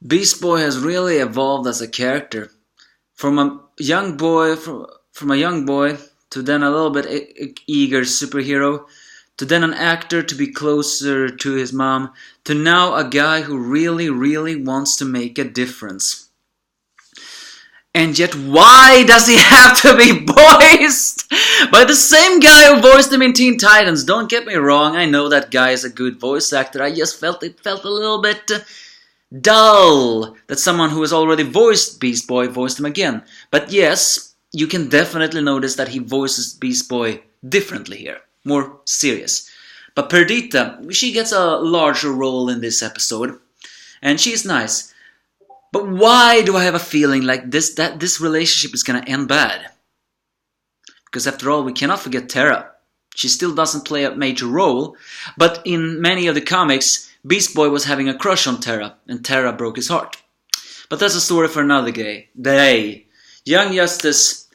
Beast Boy has really evolved as a character. From a young boy, from a young boy to then a little bit eager superhero, to then an actor to be closer to his mom, to now a guy who really, really wants to make a difference. And yet, why does he have to be voiced by the same guy who voiced him in Teen Titans? Don't get me wrong, I know that guy is a good voice actor. I just felt it felt a little bit dull that someone who has already voiced Beast Boy voiced him again. But yes, you can definitely notice that he voices Beast Boy differently here, more serious. But Perdita, she gets a larger role in this episode, and she's nice. But why do I have a feeling like that this relationship is gonna end bad? Because after all, we cannot forget Terra. She still doesn't play a major role, but in many of the comics, Beast Boy was having a crush on Terra, and Terra broke his heart. But that's a story for another day. Young Justice,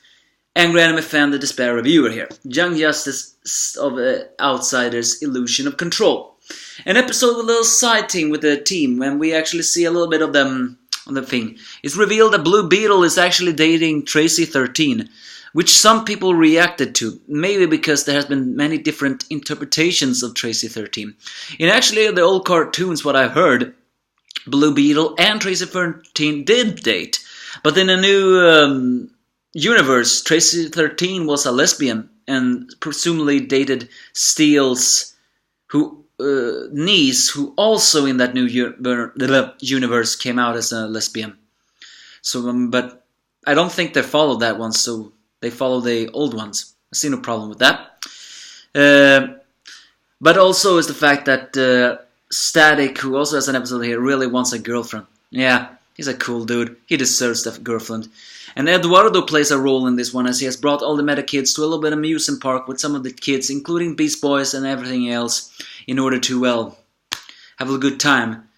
Angry Anime Fan, the Despair Reviewer here. Young Justice of Outsiders' Illusion of Control. An episode with a little side team with the team, when we actually see a little bit of them on the thing. It's revealed that Blue Beetle is actually dating Tracy 13, which some people reacted to, maybe because there has been many different interpretations of Tracy 13. In actually the old cartoons, what I've heard, Blue Beetle and Tracy 13 did date, but in a new universe, Tracy 13 was a lesbian and presumably dated Steel's niece, who also in that new universe came out as a lesbian. So, but I don't think they followed that one, so they follow the old ones. I see no problem with that. But also is the fact that Static, who also has an episode here, really wants a girlfriend. Yeah, he's a cool dude. He deserves that girlfriend. And Eduardo plays a role in this one, as he has brought all the meta kids to a little bit of amusement park with some of the kids, including Beast Boys and everything else, in order to, well, have a good time.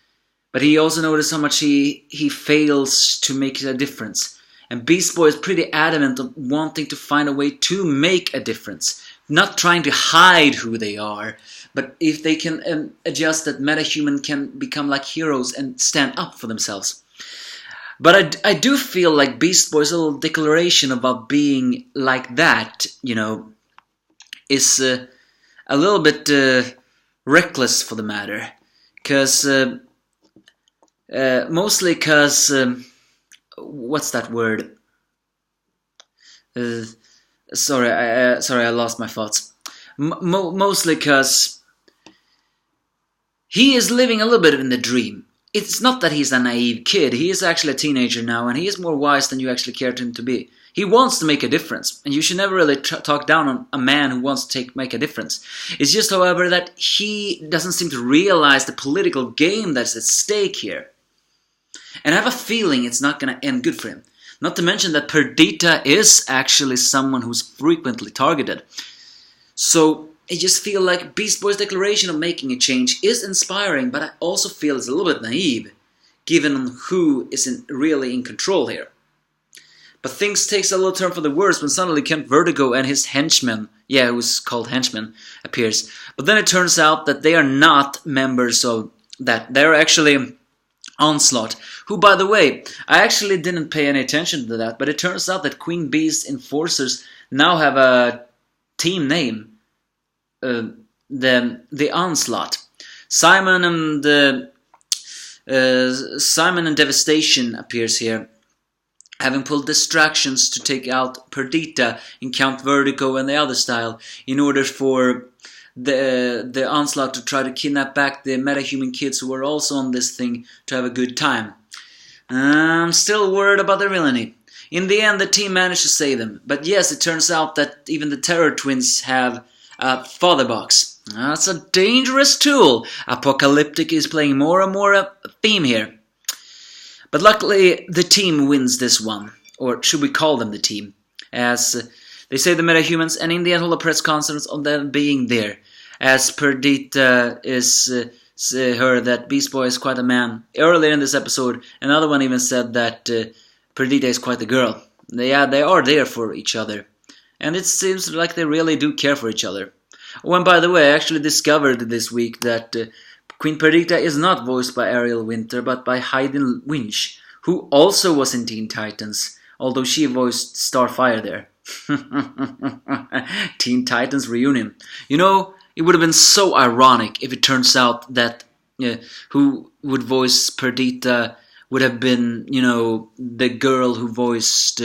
But he also noticed how much he fails to make a difference. And Beast Boy is pretty adamant of wanting to find a way to make a difference. Not trying to hide who they are, but if they can adjust that metahuman can become like heroes and stand up for themselves. But I do feel like Beast Boy's little declaration about being like that, you know, is a little bit reckless for the matter. Mostly because, what's that word? Sorry, I lost my thoughts. Mostly because he is living a little bit in the dream. It's not that he's a naive kid. He is actually a teenager now, and he is more wise than you actually care to him to be. He wants to make a difference, and you should never really talk down on a man who wants to make a difference. It's just, however, that he doesn't seem to realize the political game that's at stake here. And I have a feeling it's not going to end good for him. Not to mention that Perdita is actually someone who's frequently targeted. So I just feel like Beast Boy's declaration of making a change is inspiring, but I also feel it's a little bit naive, given who is really in control here. But things takes a little turn for the worse when suddenly Kent Vertigo and his henchman, who's called henchman, appears. But then it turns out that they are not members of that. They're actually Onslaught, who, by the way, I actually didn't pay any attention to that, but it turns out that Queen Bee's enforcers now have a team name, the Onslaught. Simon and Devastation appears here, having pulled distractions to take out Perdita in Count Vertigo and the other style, in order for the Onslaught to try to kidnap back the metahuman kids who are also on this thing to have a good time. I'm still worried about the villainy. In the end, the team managed to save them. But yes, it turns out that even the Terror Twins have a father box. That's a dangerous tool. Apocalyptic is playing more and more a theme here. But luckily, the team wins this one. Or should we call them the team? As they save the metahumans, and in the end hold a press conference on them being there. As Perdita is heard that Beast Boy is quite a man. Earlier in this episode, another one even said that Perdita is quite a girl. They are there for each other. And it seems like they really do care for each other. Oh, and by the way, I actually discovered this week that Queen Perdita is not voiced by Ariel Winter, but by Hayden Winch, who also was in Teen Titans, although she voiced Starfire there. Teen Titans reunion. You know, it would have been so ironic if it turns out that who would voice Perdita would have been, the girl who voiced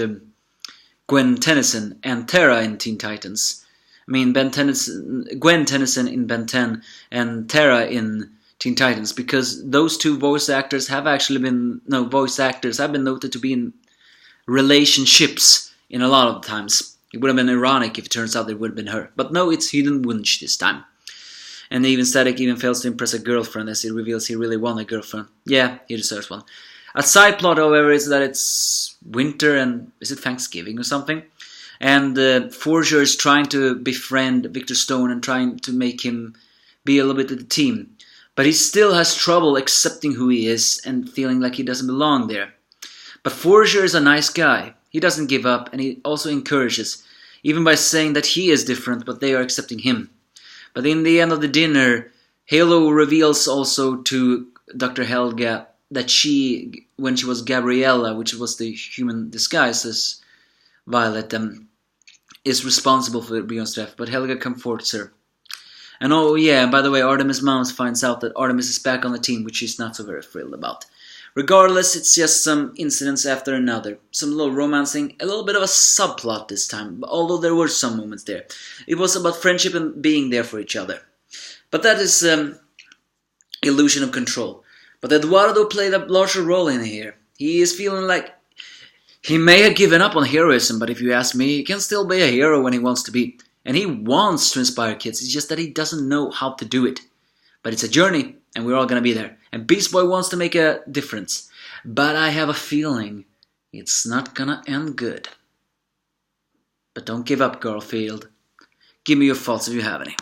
Gwen Tennyson and Terra in Teen Titans. I mean, Gwen Tennyson in Ben 10 and Terra in Teen Titans, because those two voice actors have been noted to be in relationships in a lot of times. It would have been ironic if it turns out it would have been her. But no, it's Hayden Winch this time. And even Static even fails to impress a girlfriend as he reveals he really won a girlfriend. Yeah, he deserves one. A side plot, however, is that it's winter and is it Thanksgiving or something? And Forger is trying to befriend Victor Stone and trying to make him be a little bit of the team. But he still has trouble accepting who he is and feeling like he doesn't belong there. But Forger is a nice guy. He doesn't give up, and he also encourages, even by saying that he is different, but they are accepting him. But in the end of the dinner, Halo reveals also to Dr. Helga that she, when she was Gabriella, which was the human disguise as Violet, is responsible for Beyond's death, but Helga comforts her. And oh yeah, by the way, Artemis Mounds finds out that Artemis is back on the team, which she's not so very thrilled about. Regardless, it's just some incidents after another. Some little romancing, a little bit of a subplot this time, although there were some moments there. It was about friendship and being there for each other. But that is illusion of control. But Eduardo played a larger role in here. He is feeling like he may have given up on heroism, but if you ask me, he can still be a hero when he wants to be. And he wants to inspire kids, it's just that he doesn't know how to do it. But it's a journey, and we're all gonna be there. And Beast Boy wants to make a difference. But I have a feeling it's not gonna end good. But don't give up, Garfield. Give me your thoughts if you have any.